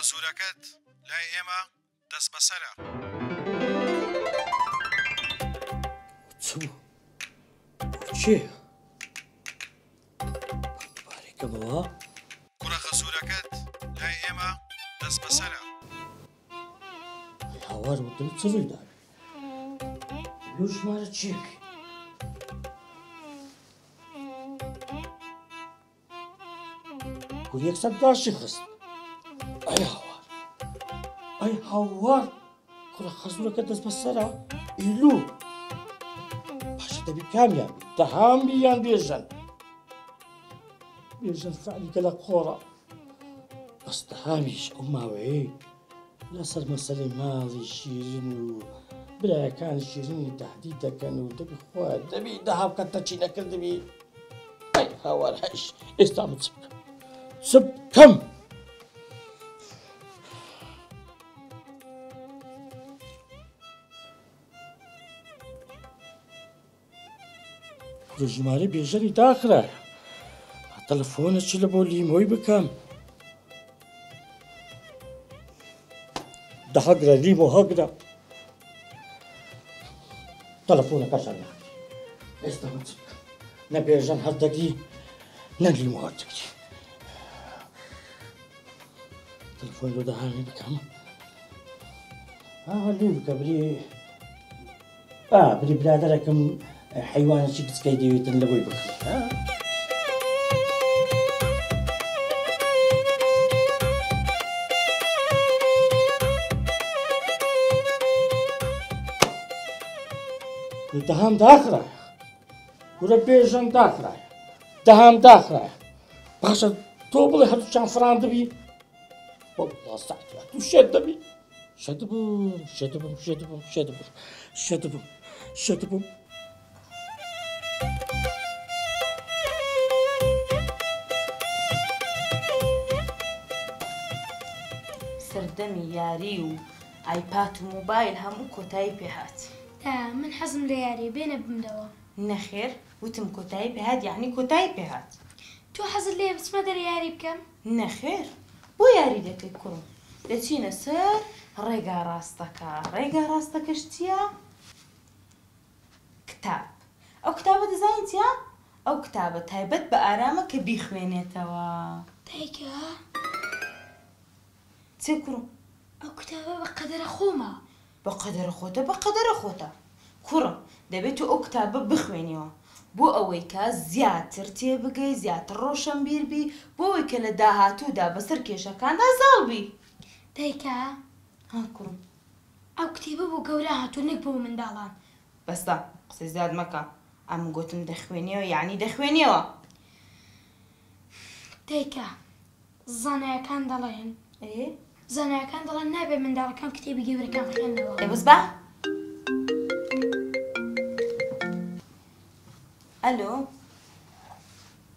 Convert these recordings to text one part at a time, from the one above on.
زورەکەت لای ئێمە دەست بەسەرە. چی؟ بارێکە بەوە؟ کوڕە خەزوورەکەت لای ئێمە دەست بەسەرە. هاوار وتم چ ڕوویدا؟ لەو ژمارە چیەکەی؟ کوڕی یەکسەر داشی خست. ئەی هاوار کوڕە خەزوورەکە دەست بەسەرە؟ ئیلوو باشە دەبی کامیان بی دەهام بیان بێژن فعلیکە لە قۆڕە بەس دەهامیش ئەو ماوەیە لەسەر مەسەلەی ماڵی شیرین و برایەکانی شیرینی تهدید دەکەن و دەبی خۆیان دەبی دەها بکەتە چی نەکردبی. ئەی هاوار هەیش ئێستا من چ بکەم؟ چ بکەم؟ ژمارە بێژەری داخرایە تەلەفۆنەچی لە بۆ لیمۆی بکەم. هەگرە لیمۆ هەگرە تەلەفۆنەکەشان ناکەی. ئێستا من چ بکەم؟ نە بێژەن هەردەگری نە لیمۆ هەردەگری. تەلەفۆن بۆ داهامی بکەم. لێ بکە بری برادەرەکەم حیوانێکی کچکەی دەوێتن لە بۆی بکڕێت. دەهام داخرایە کوڕە بێژەنگ داخرایە دەهام داخرایە باشە تۆ بڵێ هەردووچیان فڕان دەبی وەڵڵا سەعدات و شێت دەبی. شێدەبووم. سەردەمی یاری و ئایپات و موبایل هەموو کۆتایی پێهات. من حەزم لە یاری بێنە بمدەوە. نەخێر وتم کۆتایی پێهات یعنی کۆتایی پێهات. تۆ حەزت لێ بچمە دەرە یاری بکەم؟ نەخێر بۆ یاری دەکەی کوڕم دەچینە سەر ڕێگا ڕاستەکە. ڕێگا ڕاستەکەش چییە؟ کتاب. ئەو کتابە دەزانین چییە؟ ئەو کتابە تایبەت بە ئارامە کە بیخوێنێتەوە. دایکە چێ کوڕم؟ ئەو کتابە بە قەدەرە خۆمە. بە قەدەرە خۆتە کوڕم دەبێت ئەو کتابە بخوێنیەوە بۆ ئەوەی کە زیاتر تێبگەی زیاتر ڕۆشنبیربی بۆ ئەوەی کە لە داهاتوودا بەسەر کێشەکاندا زاڵبی. دایکە کوڕم ئەو کتێبە بۆ گەورە هاتوو نەک بۆ منداڵان. بەستا قسەی زیاد مەکە ئەم گوتم دەخوێنیەوە یعنی دەخوێنیەوە. دایکە زانایەکان دەڵێن زانایەکان دەڵێن نابێت منداڵەکان کتێبی گەورەکان بخوێنەوە. بس بە ئەلۆ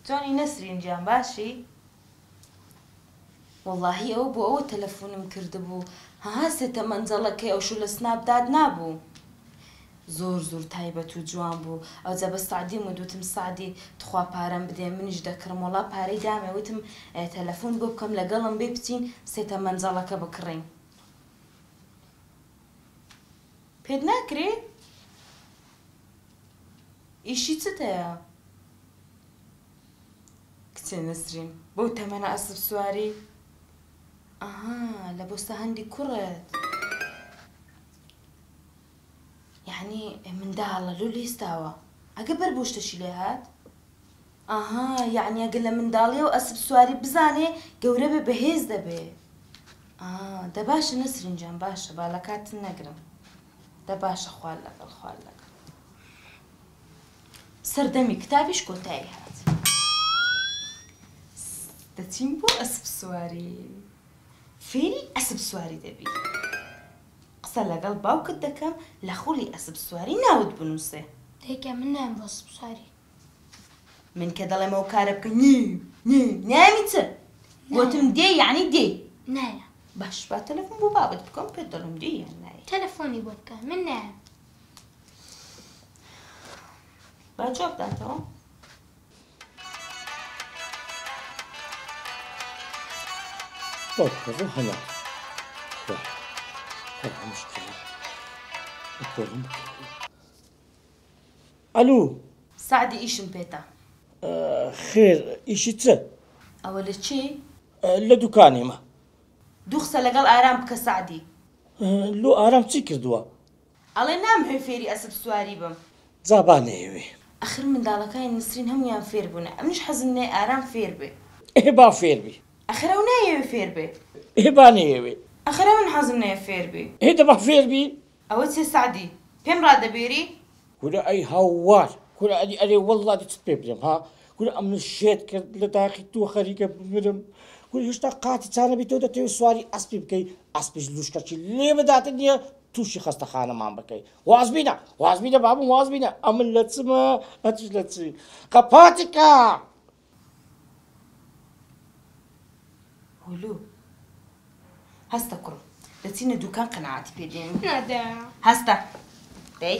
جۆنی نەسرین جیان باشی؟ وەڵڵاهی ئەوە بۆ ئەوە تەلەفۆنم کردبوو هەسێتە مەنجەڵەکەی ئەوشو لە سناپداد نابوو. زۆر تایبەت و جوان بوو. ئەو جە بە سعدیم و دوتم سعدی تخوا پارەم بدێ منیش دەکڕم وەڵا پارەی دامێ وتم تەلەفۆن بۆ بکەم لەگەڵم بێ بچین سێتە مەنجەڵەکە بکڕین. پێت ناکرێ؟ ئیشی چت هەیە؟ کچێ نەسرین بۆ تەمەنە ئەسب سواری؟ لە بۆستە هەندی کوڕێت یعنی منداڵە لۆ لێستاوە ئەگە بەر بۆ شتەشی لێ هات؟ یعنی ئەگە لە منداڵیە و ئەسب سواری بزانێ گەورە بێ بەهێز دەبێ. دە باشە نەسرین جان باشە باڵەکاتن نەگرم دە باشە خوار لەگەڵ سەردەمی کتابیش کۆتایی هات. دەچین بۆ ئەسب سواری فێری ئەسب سواری دەبی. قسە لەگەڵ باوکت دەکەم لە خولی ئەسب سواری ناوت بنووسێ. دایکە من نام بۆ ئەسب سواری. من کە دەڵێم ئەو کارە بکە نامی چ؟ گوتم دێ یعنی دێ؟ نایە. باش با تەلەفۆن بۆ بابت بکەم پێت دەڵێم دێ یان نایە. تەلەفۆنی بۆ بکە من نایە. با جواب داتەوە؟ بەڵکە هەنا مشكلة أكلم. ألو سعدي إيش مبيتا؟ خير إيش تسا؟ أول شي لدكاني ما دوخسة لقل آرام بك سعدي. لو آرام چی کردووە؟ ئەڵێ نامهێ فێری ئەسب سواری بم. جابانەیەوێ. ئەخر منداڵەکانی نسرین هەمویان فێر بوونە. ئەمنیش حەزم نێ ئارام فێر بێ. با فێر بی. ئەخر ئەو نایەوێ فێر بێ. با نەیەوێ. ئەخر من حەزم نەیە فێر بێ. دەبا فێر بی. ئەوە چێ سعدی؟ پێم ڕادەبێری؟ کورە ئەی هاوار. کورە ئەرێ وەڵڵا چت پێ بڵێم ها. کورە ئەم شێت کرد لە داخی تۆ خەریکە بمرم. کورە هێشتا قاتی چانە بێت تۆ دەتەوێت سواری ئەسپی بکەی. ئەسپیش لوشکەچی لێ بداتە نییە تووشی خەستەخانەمان بکەی. وازبینە وازبینە بابم وازبینە ئەمن لە چمە ئەتش لە چی. قەپاتیکە. هولو هەستە کوڕم دەچینە دوکان قەنەعاتی پێ دێن. نادا هەستە دەی